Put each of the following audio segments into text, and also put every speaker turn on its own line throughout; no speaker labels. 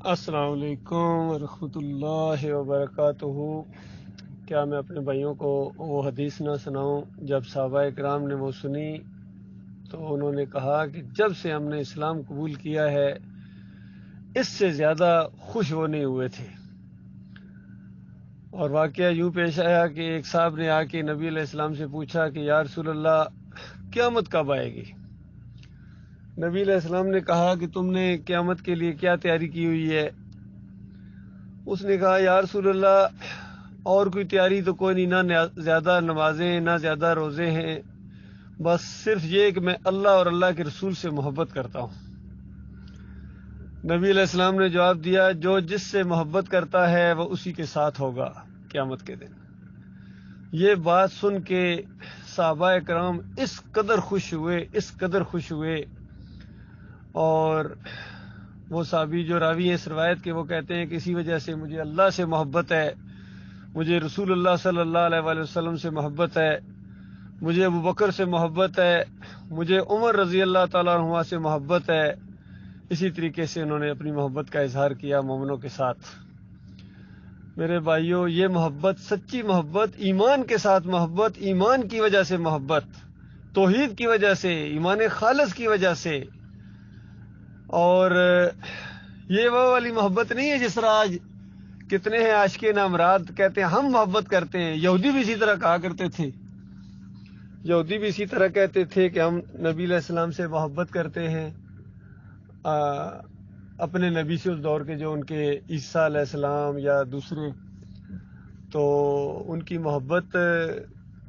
السلام علیکم ورحمۃ اللہ وبرکاتہ۔ کیا میں اپنے بھائیوں کو وہ حدیث نہ سناؤں؟ جب صحابہ کرام نے وہ سنی تو انہوں نے کہا کہ جب سے ہم نے اسلام قبول کیا ہے اس سے زیادہ خوش وہ نہیں ہوئے تھے۔ اور واقعہ یوں پیش آیا کہ ایک صاحب نے آ کے نبی علیہ السلام سے پوچھا کہ یا رسول اللہ قیامت کب آئے گی؟ نبی علیہ السلام نے کہا کہ تم نے قیامت کے لیے کیا تیاری کی ہوئی ہے؟ اس نے کہا یا رسول اللہ اور کوئی تیاری تو کوئی نہیں، نہ زیادہ نمازیں نہ زیادہ روزے ہیں، بس صرف یہ کہ میں اللہ اور اللہ کے رسول سے محبت کرتا ہوں۔ نبی علیہ السلام نے جواب دیا جو جس سے محبت کرتا ہے وہ اسی کے ساتھ ہوگا قیامت کے دن۔ یہ بات سن کے صحابہ کرام اس قدر خوش ہوئے اور وہ صحابی جو راوی ہیں اس روایت کے وہ کہتے ہیں کہ اسی وجہ سے مجھے اللہ سے محبت ہے، مجھے رسول اللہ صلی اللہ علیہ وآلہ وسلم سے محبت ہے، مجھے ابو بکر سے محبت ہے، مجھے عمر رضی اللہ تعالیٰ عنہ سے محبت ہے۔ اسی طریقے سے انہوں نے اپنی محبت کا اظہار کیا مومنوں کے ساتھ۔ میرے بھائیوں، یہ محبت سچی محبت، ایمان کے ساتھ محبت، ایمان کی وجہ سے محبت، توحید کی وجہ سے، ایمان خالص کی وجہ سے، اور یہ وہ والی محبت نہیں ہے جس طرح آج کتنے ہیں عاشق نامراد کہتے ہیں ہم محبت کرتے ہیں۔ یہودی بھی اسی طرح کہا کرتے تھے، یہودی بھی اسی طرح کہتے تھے کہ ہم نبی علیہ السلام سے محبت کرتے ہیں، اپنے نبی سے اس دور کے جو ان کے عیسیٰ علیہ السلام یا دوسرے، تو ان کی محبت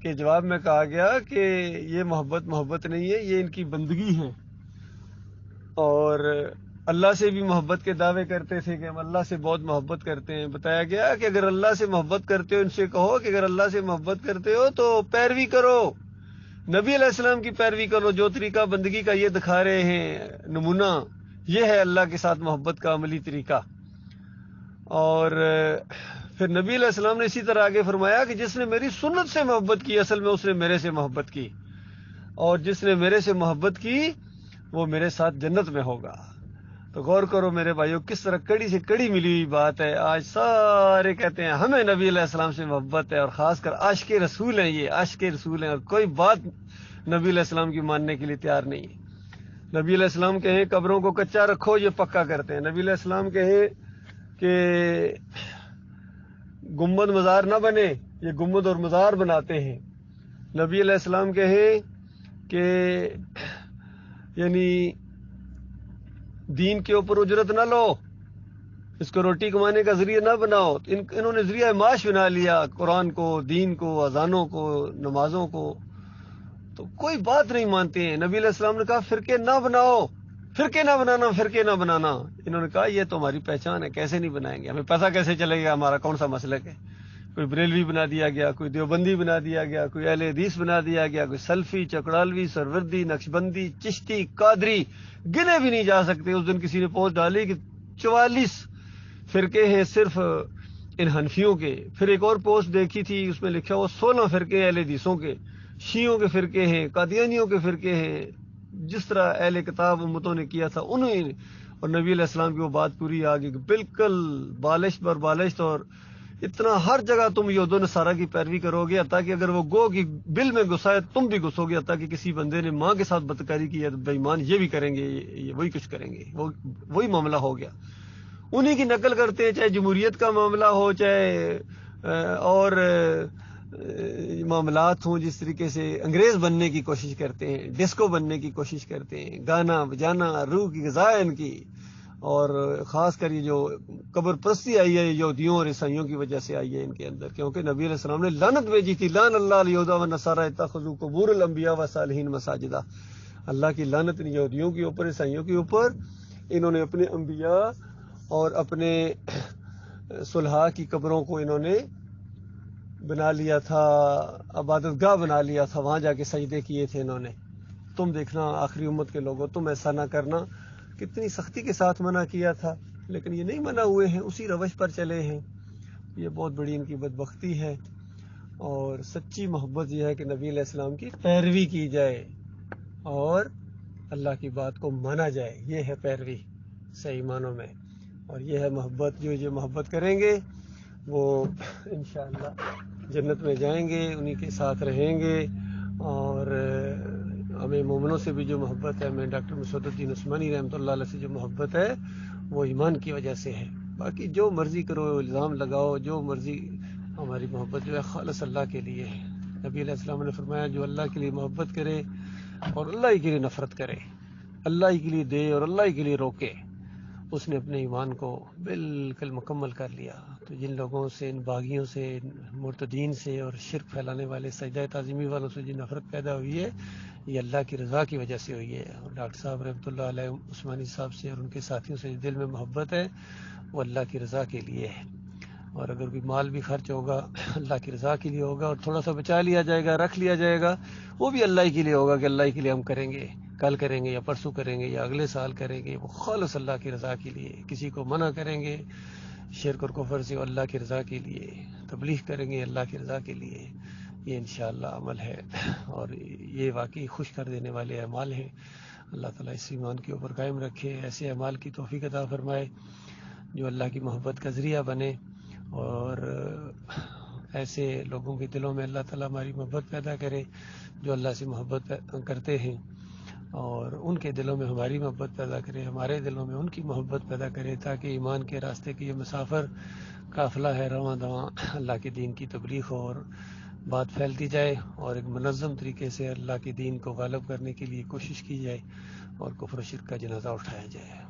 کے جواب میں کہا گیا کہ یہ محبت نہیں ہے، یہ ان کی بندگی ہے۔ اور اللہ سے بھی محبت کے دعوے کرتے تھے کہ ہم اللہ سے بہت محبت کرتے ہیں۔ بتایا گیا کہ اگر اللہ سے محبت کرتے ہو ان سے کہو کہ اگر اللہ سے محبت کرتے ہو تو پیروی کرو، نبی علیہ السلام کی پیروی کرو، جو طریقہ بندگی کا یہ دکھا رہے ہیں نمونہ، یہ ہے اللہ کے ساتھ محبت کا عملی طریقہ۔ اور پھر نبی علیہ السلام نے اسی طرح آگے فرمایا کہ جس نے میری سنت سے محبت کی اصل میں اس نے میرے سے محبت کی، اور جس نے میرے سے محبت کی وہ میرے ساتھ جنت میں ہوگا۔ تو غور کرو میرے بھائیو، کس طرح کڑی سے کڑی ملی ہوئی بات ہے۔ آج سارے کہتے ہیں ہمیں نبی علیہ السلام سے محبت ہے، اور خاص کر عاشق رسول ہیں، یہ عاشق رسول ہیں، اور کوئی بات نبی علیہ السلام کی ماننے کے لیے تیار نہیں ہے۔ نبی علیہ السلام کہیں قبروں کو کچا رکھو، یہ پکا کرتے ہیں۔ نبی علیہ السلام کہیں کہ گنبد مزار نہ بنے، یہ گنبد اور مزار بناتے ہیں۔ نبی علیہ السلام کہیں کہ یعنی دین کے اوپر اجرت نہ لو، اس کو روٹی کمانے کا ذریعہ نہ بناؤ، انہوں نے ذریعہ معاش بنا لیا قرآن کو، دین کو، اذانوں کو، نمازوں کو، تو کوئی بات نہیں مانتے ہیں۔ نبی علیہ السلام نے کہا فرقے نہ بناؤ، فرقے نہ بنانا۔ انہوں نے کہا یہ تو ہماری پہچان ہے، کیسے نہیں بنائیں گے، ہمیں پتہ کیسے چلے گا ہمارا کون سا مسلک ہے۔ کوئی بریلوی بنا دیا گیا، کوئی دیوبندی بنا دیا گیا، کوئی اہل حدیث بنا دیا گیا، کوئی سلفی، چکڑالوی، سروردی، نقشبندی، چشتی، قادری، گنے بھی نہیں جا سکتے۔ اس دن کسی نے پوسٹ ڈالی کہ 44 فرقے ہیں صرف ان حنفیوں کے۔ پھر ایک اور پوسٹ دیکھی تھی، اس میں لکھا ہوا 16 فرقے اہل حدیثوں کے، شیعوں کے فرقے ہیں، قادیانیوں کے فرقے ہیں، جس طرح اہل کتاب امتوں نے کیا تھا انہیں۔ اور نبی علیہ السلام کی وہ بات پوری آ گئی کہ بالکل بالشت بر بالشت، اور اتنا ہر جگہ تم یہود و نصارہ کی پیروی کرو گے، حتیٰ کہ اگر وہ گو کی بل میں گھسائے تم بھی گھسو گے، حتیٰ کہ کسی بندے نے ماں کے ساتھ بدکاری کی ہے تو بے ایمان یہ بھی کریں گے، یہ وہی کچھ کریں گے، وہی معاملہ ہو گیا۔ انہی کی نقل کرتے ہیں، چاہے جمہوریت کا معاملہ ہو، چاہے اور معاملات ہوں، جس طریقے سے انگریز بننے کی کوشش کرتے ہیں، ڈسکو بننے کی کوشش کرتے ہیں، گانا بجانا، روح کی غذا ان کی، اور خاص کر یہ جو قبر پرستی آئی ہے یہودیوں اور عیسائیوں کی وجہ سے آئی ہے ان کے اندر، کیونکہ نبی علیہ السلام نے لعنت بھیجی تھی، لعن اللہ الیہود والنصارى اتخذوا قبور الانبیاء والصالحین مساجدا۔ اللہ کی لعنت ان یہودیوں کے اوپر، عیسائیوں کے اوپر، انہوں نے اپنے انبیاء اور اپنے صلحاء کی قبروں کو انہوں نے بنا لیا تھا، عبادت گاہ بنا لیا تھا، وہاں جا کے سجدے کیے تھے انہوں نے۔ تم دیکھنا آخری امت کے لوگوں، تم ایسا نہ کرنا، کتنی سختی کے ساتھ منع کیا تھا، لیکن یہ نہیں منع ہوئے ہیں، اسی روش پر چلے ہیں۔ یہ بہت بڑی ان کی بدبختی ہے۔ اور سچی محبت یہ ہے کہ نبی علیہ السلام کی پیروی کی جائے اور اللہ کی بات کو مانا جائے، یہ ہے پیروی صحیح معنوں میں۔ اور یہ ہے محبت. جو محبت کریں گے وہ انشاءاللہ جنت میں جائیں گے, انہی کے ساتھ رہیں گے. اور ہمیں مومنوں سے بھی جو محبت ہے, ہمیں ڈاکٹر مسعود الدین عثمانی رحمۃ اللہ علیہ سے جو محبت ہے وہ ایمان کی وجہ سے ہے. باقی جو مرضی کرو, الزام لگاؤ, جو مرضی, ہماری محبت جو ہے خالص اللہ کے لیے ہے. نبی علیہ السلام نے فرمایا جو اللہ کے لیے محبت کرے اور اللہ ہی کے لیے نفرت کرے, اللہ ہی کے لیے دے اور اللہ ہی کے لیے روکے, اس نے اپنے ایمان کو بالکل مکمل کر لیا. تو جن لوگوں سے, ان باغیوں سے, مرتدین سے اور شرک پھیلانے والے سجدہ تعظیمی والوں سے جو نفرت پیدا ہوئی ہے, یہ اللہ کی رضا کی وجہ سے ہوئی ہے. اور ڈاکٹر صاحب رحمۃ اللہ علیہ عثمانی صاحب سے اور ان کے ساتھیوں سے دل میں محبت ہے وہ اللہ کی رضا کے لیے ہے. اور اگر کوئی مال بھی خرچ ہوگا اللہ کی رضا کے لیے ہوگا, اور تھوڑا سا بچا لیا جائے گا, رکھ لیا جائے گا, وہ بھی اللہ کے لیے ہوگا کہ اللہ کے لیے ہم کریں گے, کل کریں گے یا پرسوں کریں گے یا اگلے سال کریں گے, وہ خالص اللہ کی رضا کے لیے. کسی کو منع کریں گے شرک اور کفر سے اللہ کی رضا کے لیے, تبلیغ کریں گے اللہ کی رضا کے لیے. یہ انشاءاللہ عمل ہے اور یہ واقعی خوش کر دینے والے اعمال ہیں. اللہ تعالیٰ اس ایمان کے اوپر قائم رکھے, ایسے اعمال کی توفیق عطا فرمائے جو اللہ کی محبت کا ذریعہ بنے, اور ایسے لوگوں کے دلوں میں اللہ تعالیٰ ہماری محبت پیدا کرے جو اللہ سے محبت کرتے ہیں, اور ان کے دلوں میں ہماری محبت پیدا کرے, ہمارے دلوں میں ان کی محبت پیدا کرے, تاکہ ایمان کے راستے کی یہ مسافر قافلہ ہے رواں دواں, اللہ کے دین کی تبلیغ ہو اور بات پھیلتی جائے, اور ایک منظم طریقے سے اللہ کے دین کو غالب کرنے کے لیے کوشش کی جائے, اور کفر و شرک کا جنازہ اٹھایا جائے.